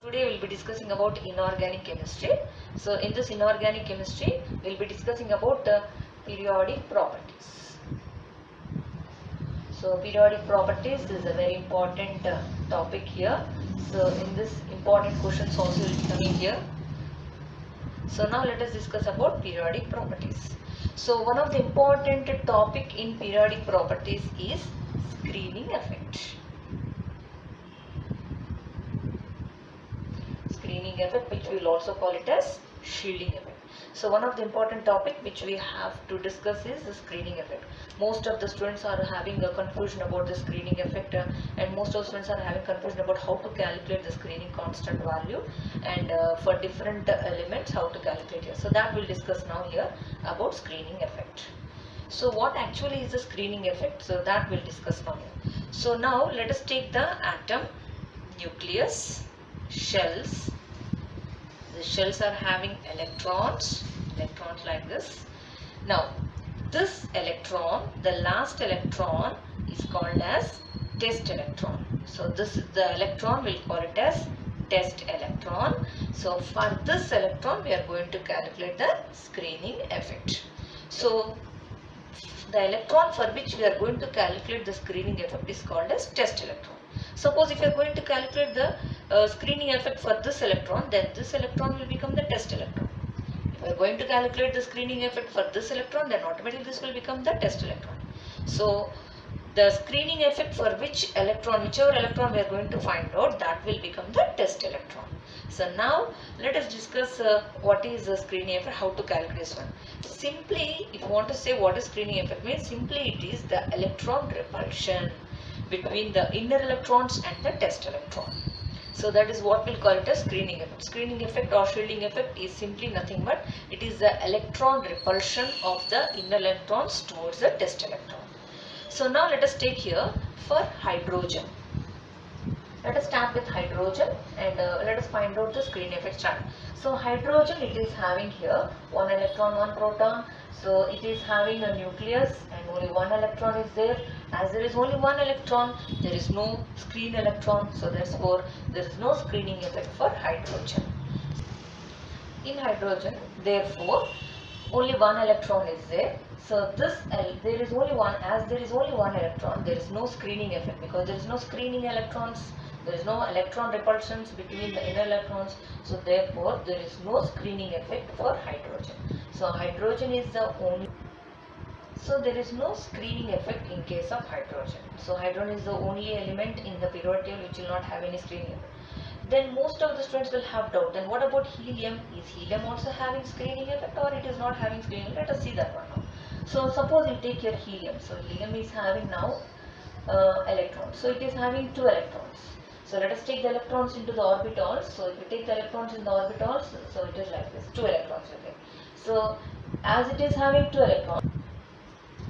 Today we will be discussing about inorganic chemistry. So in this inorganic chemistry, we will be discussing about periodic properties. So periodic properties is a very important topic here. So in this important questions also will be coming here. So now let us discuss about periodic properties. So one of the important topic in periodic properties is screening effect. Screening effect, which we will also call it as shielding effect. So one of the important topic which we have to discuss is the screening effect. Most of the students are having a confusion about the screening effect and most of the students are having confusion about how to calculate the screening constant value and for different elements how to calculate here. So that we'll discuss now here about screening effect. So what actually is the screening effect? So that we'll discuss now here. So now let us take the atom, nucleus, shells. The shells are having electrons like this. Now this electron, the last electron, is called as test electron. So this is the electron, we'll call it as test electron. So for this electron we are going to calculate the screening effect. So the electron for which we are going to calculate the screening effect is called as test electron. Suppose if you are going to calculate the screening effect for this electron, then this electron will become the test electron. If we are going to calculate the screening effect for this electron, then automatically this will become the test electron. So the screening effect for whichever electron we are going to find out, that will become the test electron. So now let us discuss what is the screening effect, how to calculate this one. Simply, if you want to say what is screening effect means, simply it is the electron repulsion between the inner electrons and the test electron. So that is what we'll call it as screening effect. Screening effect or shielding effect is simply nothing but it is the electron repulsion of the inner electrons towards the test electron. So now let us take here for hydrogen. Let us start with hydrogen and let us find out the screening effect chart. So hydrogen, it is having here one electron, one proton. So it is having a nucleus and only one electron is there. As there is only one electron, there is no screen electron. So therefore there is no screening effect for hydrogen. In hydrogen, therefore, only one electron is there. So there is only one, as there is only one electron, there is no screening effect because there is no screening electrons. There is no electron repulsions between the inner electrons. So therefore there is no screening effect for hydrogen. So hydrogen is the only. So there is no screening effect in case of hydrogen. So hydrogen is the only element in the periodic table which will not have any screening effect. Then most of the students will have doubt. Then what about helium? Is helium also having screening effect or it is not having screening effect? Let us see that one now. So suppose you take your helium. So helium is having now electrons. So it is having two electrons. So let us take the electrons into the orbitals. So if you take the electrons in the orbitals, so it is like this, two electrons. Okay. So as it is having two electrons,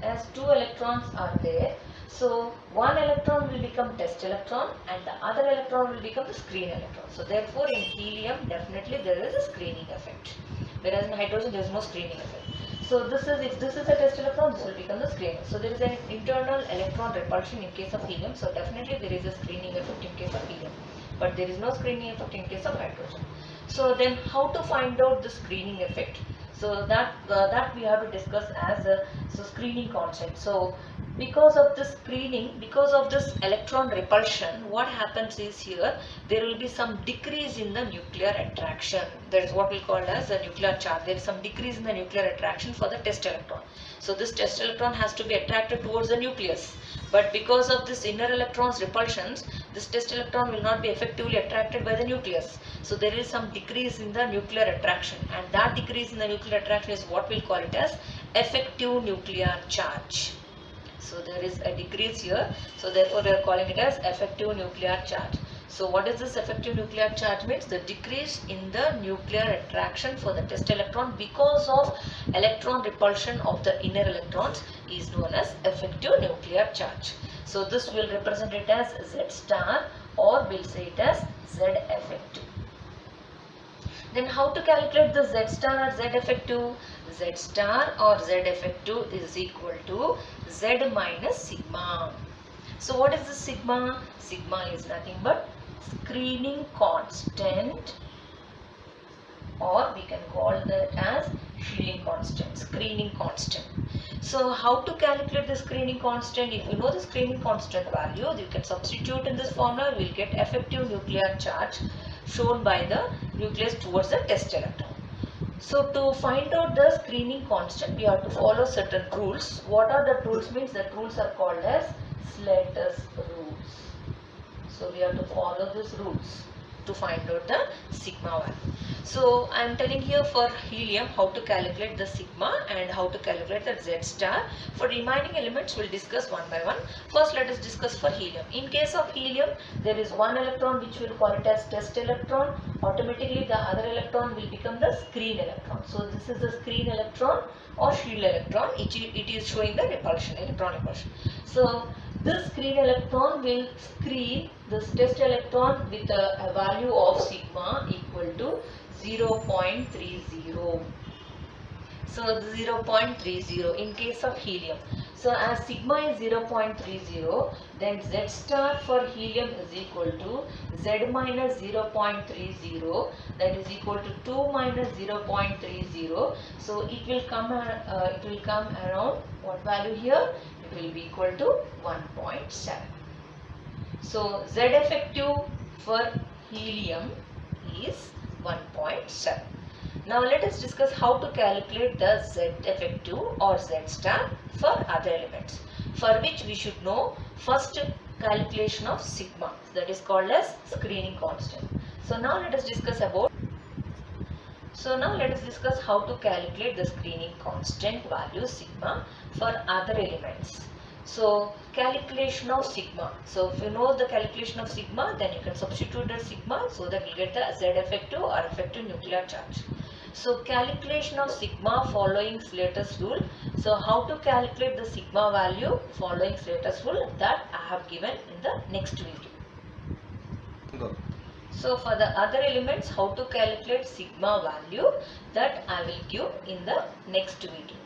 as two electrons are there, so one electron will become test electron and the other electron will become the screen electron. So therefore in helium definitely there is a screening effect, whereas in hydrogen there is no screening effect. So if this is a test electron, this will become the screen. So there is an internal electron repulsion in case of helium. So definitely there is a screening effect in case of helium, but there is no screening effect in case of hydrogen. So then how to find out the screening effect? So that we have to discuss as a screening concept. So because of this screening, because of this electron repulsion, what happens is here there will be some decrease in the nuclear attraction. That is what we call as a nuclear charge. There is some decrease in the nuclear attraction for the test electron. So this test electron has to be attracted towards the nucleus. But because of this inner electrons repulsions, this test electron will not be effectively attracted by the nucleus. So there is some decrease in the nuclear attraction, and that decrease in the nuclear attraction is what we'll call it as effective nuclear charge. So there is a decrease here. So therefore we are calling it as effective nuclear charge. So what is this effective nuclear charge means? The decrease in the nuclear attraction for the test electron because of electron repulsion of the inner electrons is known as effective nuclear charge. So this will represent it as Z star or we'll say it as Z effective. Then how to calculate the Z star or Z effective? Z star or Z effective is equal to Z minus sigma. So what is the sigma? Sigma is nothing but screening constant, or we can call that as shielding constant, screening constant. So how to calculate the screening constant? If you know the screening constant value, you can substitute in this formula. We will get effective nuclear charge shown by the nucleus towards the test electron. So to find out the screening constant, we have to follow certain rules. What are the rules? Means the rules are called as Slater's rules. So we have to follow these rules to find out the sigma value. So I am telling here for helium how to calculate the sigma and how to calculate the Z star. For remaining elements we will discuss one by one. First let us discuss for helium. In case of helium, there is one electron which we will call it as test electron. Automatically the other electron will become the screen electron. So this is the screen electron or shield electron. It is showing the repulsion, electron repulsion. So this screen electron will screen this test electron with a value of sigma equal to 0.30. So 0.30 in case of helium. So as sigma is 0.30, then Z star for helium is equal to Z minus 0.30, that is equal to 2 minus 0.30. So it will come around what value here? It will be equal to 1.7. So Z effective for helium is 1.7. Now let us discuss how to calculate the Z effective or Z star for other elements, for which we should know first calculation of sigma, that is called as screening constant. So now let us discuss how to calculate the screening constant value sigma for other elements. So calculation of sigma. So if you know the calculation of sigma, then you can substitute the sigma so that you get the Z effective or effective nuclear charge. So calculation of sigma following Slater's rule. So how to calculate the sigma value following Slater's rule, that I have given in the next video. So for the other elements, how to calculate sigma value, that I will give in the next video.